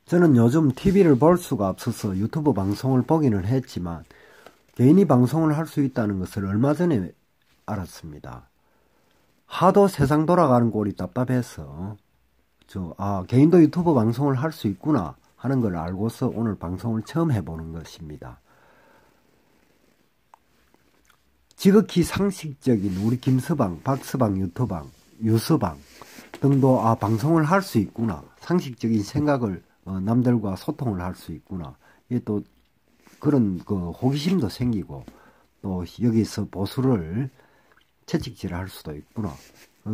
저는 요즘 TV를 볼 수가 없어서 유튜브 방송을 보기는 했지만 개인이 방송을 할 수 있다는 것을 얼마 전에 알았습니다. 하도 세상 돌아가는 꼴이 답답해서 개인도 유튜브 방송을 할 수 있구나 하는 걸 알고서 오늘 방송을 처음 해보는 것입니다. 지극히 상식적인 우리 김서방, 박서방 유서방 등도 방송을 할 수 있구나, 상식적인 생각을 남들과 소통을 할 수 있구나, 또 그런 호기심도 생기고 또 여기서 보수를 채찍질할 수도 있구나,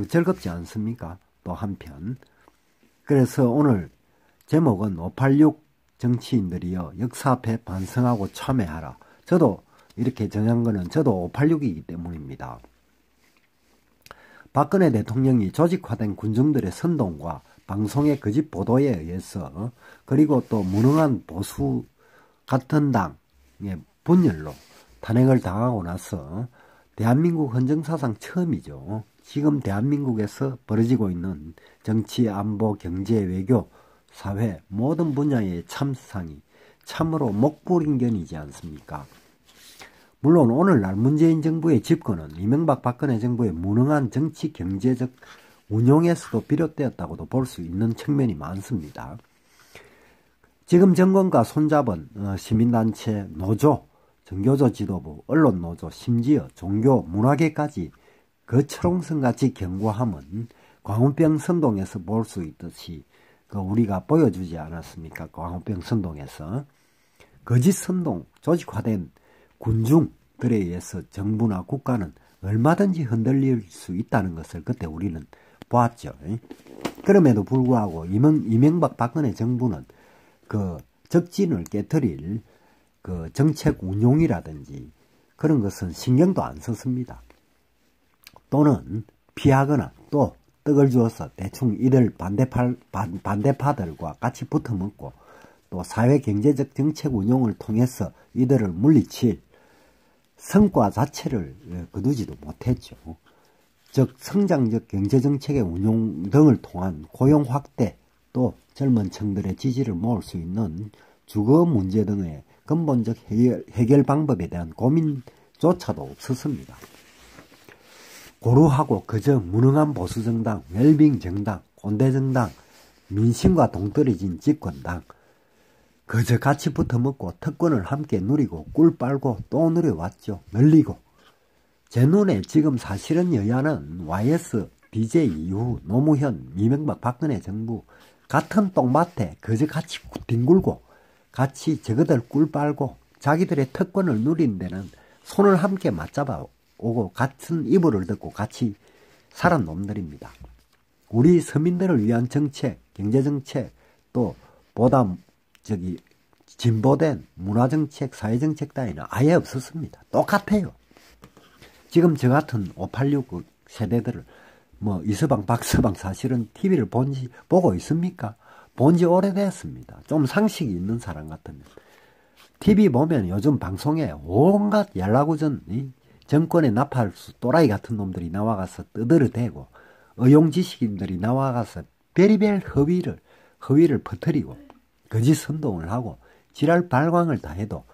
즐겁지 않습니까? 또 한편 그래서 오늘 제목은 586 정치인들이여 역사 앞에 반성하고 참회하라. 저도 이렇게 정한 거는 저도 586이기 때문입니다. 박근혜 대통령이 조직화된 군중들의 선동과 방송의 거짓 보도에 의해서 그리고 또 무능한 보수 같은 당의 분열로 탄핵을 당하고 나서 대한민국 헌정사상 처음이죠. 지금 대한민국에서 벌어지고 있는 정치, 안보, 경제, 외교, 사회 모든 분야의 참상이 참으로 목불인견이지 않습니까? 물론 오늘날 문재인 정부의 집권은 이명박 박근혜 정부의 무능한 정치 경제적 운용에서도 비롯되었다고도 볼 수 있는 측면이 많습니다. 지금 정권과 손잡은 시민단체, 노조, 정교조 지도부, 언론노조, 심지어 종교, 문화계까지 거철옹성같이 경고함은 광우병 선동에서 볼 수 있듯이 우리가 보여주지 않았습니까? 광우병 선동에서 거짓 선동, 조직화된 군중들에 의해서 정부나 국가는 얼마든지 흔들릴 수 있다는 것을 그때 우리는 보았죠. 그럼에도 불구하고 이명박 박근혜 정부는 적진을 깨트릴 정책 운용이라든지 그런 것은 신경도 안 썼습니다. 또는 피하거나 또 떡을 주어서 대충 이들 반대파들과 같이 붙어먹고 또 사회경제적 정책 운용을 통해서 이들을 물리칠 성과 자체를 거두지도 못했죠. 즉 성장적 경제정책의 운용 등을 통한 고용 확대, 또 젊은 층들의 지지를 모을 수 있는 주거 문제 등의 근본적 해결 방법에 대한 고민조차도 없었습니다. 고루하고 그저 무능한 보수정당, 웰빙정당, 꼰대정당, 민심과 동떨어진 집권당, 그저 같이 붙어먹고 특권을 함께 누리고 꿀 빨고 또 누려왔죠. 늘리고. 제 눈에 지금 사실은 여야는 YS, DJ 이후 노무현, 이명박 박근혜 정부 같은 똥밭에 그저 같이 뒹굴고 같이 저거들 꿀 빨고 자기들의 특권을 누리는 데는 손을 함께 맞잡아 오고 같은 이불을 덮고 같이 살은 놈들입니다. 우리 서민들을 위한 정책, 경제정책, 또 보다 진보된 문화정책, 사회정책 따위는 아예 없었습니다. 똑같아요. 지금 저 같은 586 세대들을 이서방, 박서방 사실은 TV를 보고 있습니까? 본지 오래됐습니다. 좀 상식이 있는 사람 같으면. TV 보면 요즘 방송에 온갖 yar라구전 정권의 나팔수 또라이 같은 놈들이 나와가서 떠들어대고 의용지식인들이 나와가서 별의별 허위를 퍼뜨리고 거짓 선동을 하고 지랄 발광을 다 해도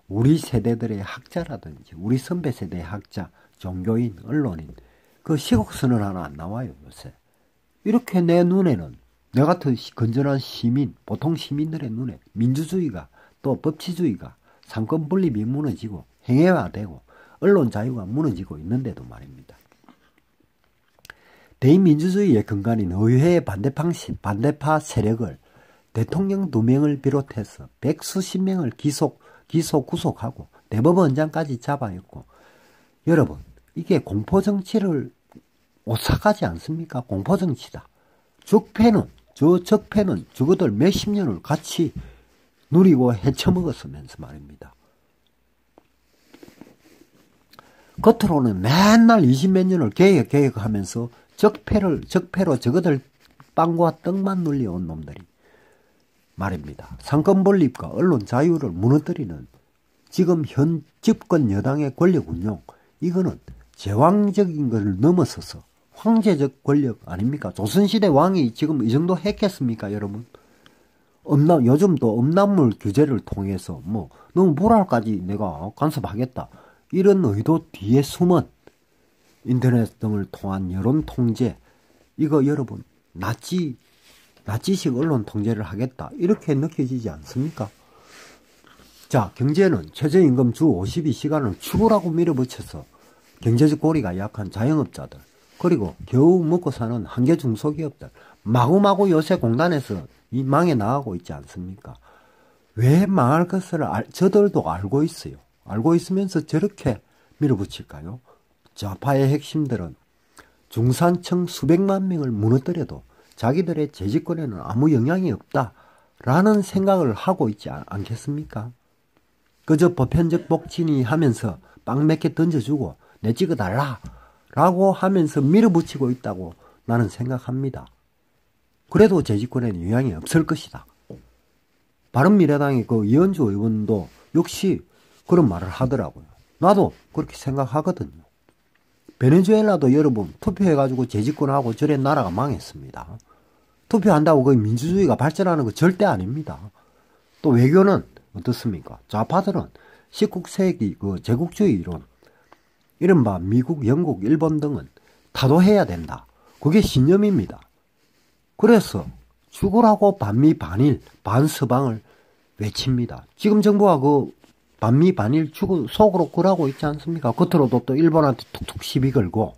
우리 세대들의 학자라든지 우리 선배 세대의 학자, 종교인, 언론인 시국선언 하나 안 나와요 요새. 이렇게 내 눈에는 내 같은 건전한 시민, 보통 시민들의 눈에 민주주의가 또 법치주의가 상권 분립이 무너지고 행해화되고 언론 자유가 무너지고 있는데도 말입니다. 대의민주주의의 근간인 의회의 반대파 세력을 대통령 2명을 비롯해서 백수십 명을 구속하고 대법원장까지 잡아였고, 여러분 이게 공포정치를 오싹하지 않습니까? 공포정치다. 적폐는 적어들 몇십 년을 같이 누리고 헤쳐먹었으면서 말입니다. 겉으로는 맨날 20몇 년을 계획하면서 적폐로 저거들 빵과 떡만 눌려온 놈들이 말입니다. 상권 분립과 언론 자유를 무너뜨리는 지금 현 집권 여당의 권력 운용, 이거는 제왕적인 것을 넘어서서 황제적 권력 아닙니까? 조선시대 왕이 지금 이 정도 했겠습니까, 여러분? 요즘 또 음란물 규제를 통해서 뭐 너무 불알까지 내가 간섭하겠다. 이런 의도 뒤에 숨은 인터넷 등을 통한 여론 통제, 이거 여러분 나치식 언론 통제를 하겠다, 이렇게 느껴지지 않습니까? 자, 경제는 최저임금 주 52시간을 죽으라고 밀어붙여서 경제적 고리가 약한 자영업자들, 그리고 겨우 먹고 사는 한계 중소기업들 마구마구 요새 공단에서 이 망해 나가고 있지 않습니까? 왜 망할 것을 저들도 알고 있어요. 알고 있으면서 저렇게 밀어붙일까요? 좌파의 핵심들은 중산층 수백만 명을 무너뜨려도 자기들의 재집권에는 아무 영향이 없다라는 생각을 하고 있지 않겠습니까? 그저 보편적 복지니 하면서 빵 몇 개 던져주고 내 찍어달라 라고 하면서 밀어붙이고 있다고 나는 생각합니다. 그래도 재집권에는 영향이 없을 것이다. 바른미래당의 그 이현주 의원도 역시 그런 말을 하더라고요. 나도 그렇게 생각하거든요. 베네수엘라도 여러분 투표해가지고 재집권하고 저래 나라가 망했습니다. 투표한다고 그 민주주의가 발전하는 거 절대 아닙니다. 또 외교는 어떻습니까? 좌파들은 19세기 그 제국주의 이론, 이른바 미국, 영국, 일본 등은 타도해야 된다. 그게 신념입니다. 그래서 죽으라고 반미, 반일, 반서방을 외칩니다. 지금 정부가 그 반미, 반일 죽을 속으로 그러고 있지 않습니까? 겉으로도 또 일본한테 툭툭 시비 걸고.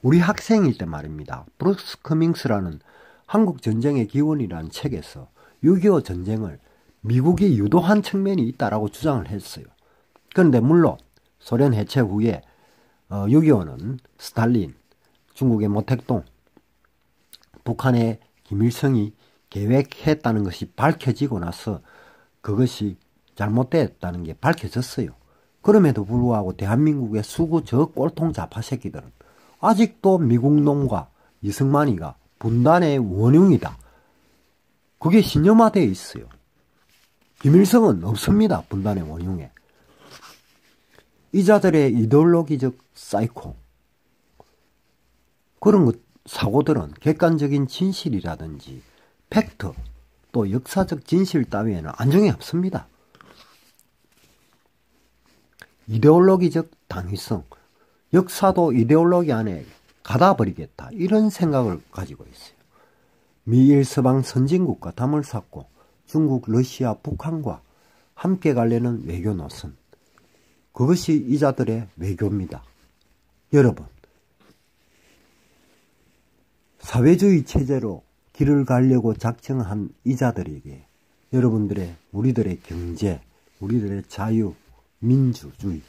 우리 학생일 때 말입니다. 브룩스 커밍스라는 한국전쟁의 기원이라는 책에서 6.25 전쟁을 미국이 유도한 측면이 있다라고 주장을 했어요. 그런데 물론 소련 해체 후에 6.25는 스탈린, 중국의 모택동, 북한의 김일성이 계획했다는 것이 밝혀지고 나서 그것이 잘못됐다는 게 밝혀졌어요. 그럼에도 불구하고 대한민국의 수구 저 꼴통 좌파 새끼들은 아직도 미국놈과 이승만이가 분단의 원흉이다. 그게 신념화되어 있어요. 김일성은 없습니다. 분단의 원흉에. 이자들의 이데올로기적 사이코, 그런 사고들은 객관적인 진실이라든지 팩트, 또 역사적 진실 따위에는 안중에 없습니다. 이데올로기적 당위성, 역사도 이데올로기 안에 가다버리겠다, 이런 생각을 가지고 있어요. 미일 서방 선진국과 담을 쌓고 중국, 러시아, 북한과 함께 가려는 외교 노선, 그것이 이자들의 외교입니다. 여러분, 사회주의 체제로 길을 가려고 작정한 이자들에게 여러분들의, 우리들의 경제, 우리들의 자유, 민주주의,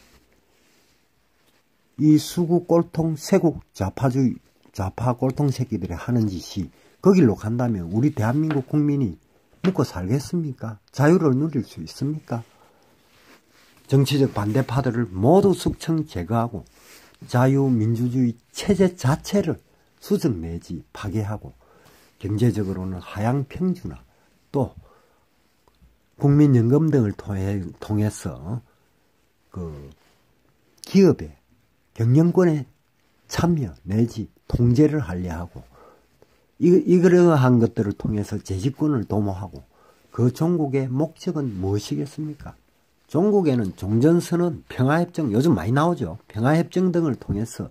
이 수구 꼴통 세국 좌파주의, 좌파 꼴통 새끼들이 하는 짓이 그 길로 간다면 우리 대한민국 국민이 묵고 살겠습니까? 자유를 누릴 수 있습니까? 정치적 반대파들을 모두 숙청 제거하고 자유민주주의 체제 자체를 수정 내지 파괴하고 경제적으로는 하향평준화, 또 국민연금 등을 통해서 그 기업의 경영권에 참여 내지 통제를 하려 하고, 이러한 것들을 통해서 재집권을 도모하고, 그 종국의 목적은 무엇이겠습니까? 종국에는 종전선언, 평화협정, 요즘 많이 나오죠. 평화협정 등을 통해서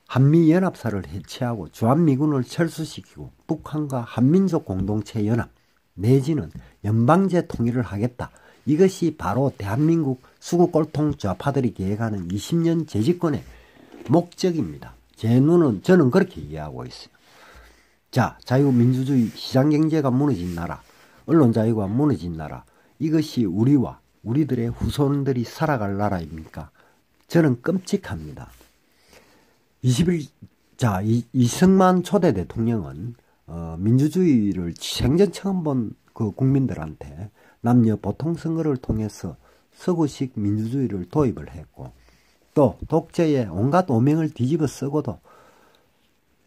한미연합사를 해체하고 주한미군을 철수시키고 북한과 한민족 공동체 연합 내지는 연방제 통일을 하겠다. 이것이 바로 대한민국 수구 꼴통 좌파들이 계획하는 20년 재집권의 목적입니다. 제 눈은, 저는 그렇게 이해하고 있어요. 자, 자유민주주의 시장경제가 무너진 나라, 언론자유가 무너진 나라, 이것이 우리와 우리들의 후손들이 살아갈 나라입니까? 저는 끔찍합니다. 이승만 초대 대통령은 민주주의를 생전 처음 본 그 국민들한테 남녀 보통선거를 통해서 서구식 민주주의를 도입을 했고, 또 독재의 온갖 오명을 뒤집어 쓰고도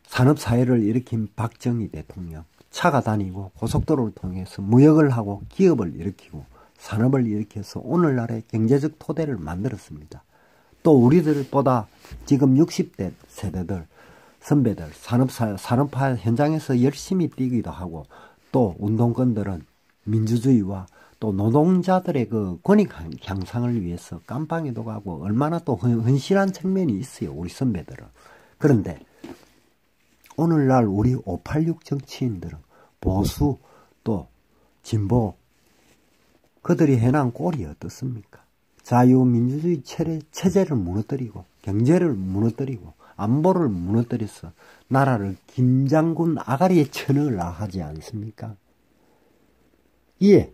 산업사회를 일으킨 박정희 대통령, 차가 다니고 고속도로를 통해서 무역을 하고 기업을 일으키고 산업을 일으켜서 오늘날의 경제적 토대를 만들었습니다. 또 우리들보다 지금 60대 세대들, 선배들, 산업화 현장에서 열심히 뛰기도 하고, 또 운동권들은 민주주의와 또 노동자들의 그 권익 향상을 위해서 깜빵에도 가고 얼마나 또 헌신한 측면이 있어요. 우리 선배들은. 그런데 오늘날 우리 586 정치인들은 보수 또 진보 그들이 해난 꼴이 어떻습니까? 자유민주주의 체제를 무너뜨리고 경제를 무너뜨리고 안보를 무너뜨려서 나라를 김장군 아가리에 쳐넣으려 하지 않습니까? 이에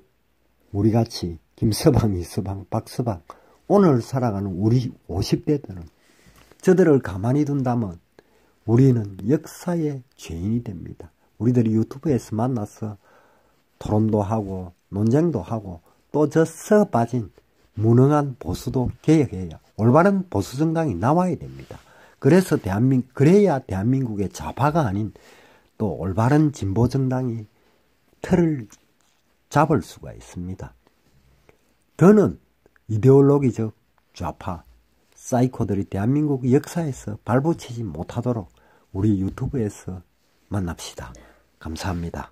우리같이 김서방, 이서방, 박서방 오늘 살아가는 우리 50대들은 저들을 가만히 둔다면 우리는 역사의 죄인이 됩니다. 우리들이 유튜브에서 만나서 토론도 하고 논쟁도 하고 또 저 썩어 빠진 무능한 보수도 개혁해야 올바른 보수 정당이 나와야 됩니다. 그래서 그래야 대한민국의 좌파가 아닌 또 올바른 진보 정당이 틀을 잡을 수가 있습니다. 더는 이데올로기적 좌파 사이코들이 대한민국 역사에서 발붙이지 못하도록 우리 유튜브에서 만납시다. 감사합니다.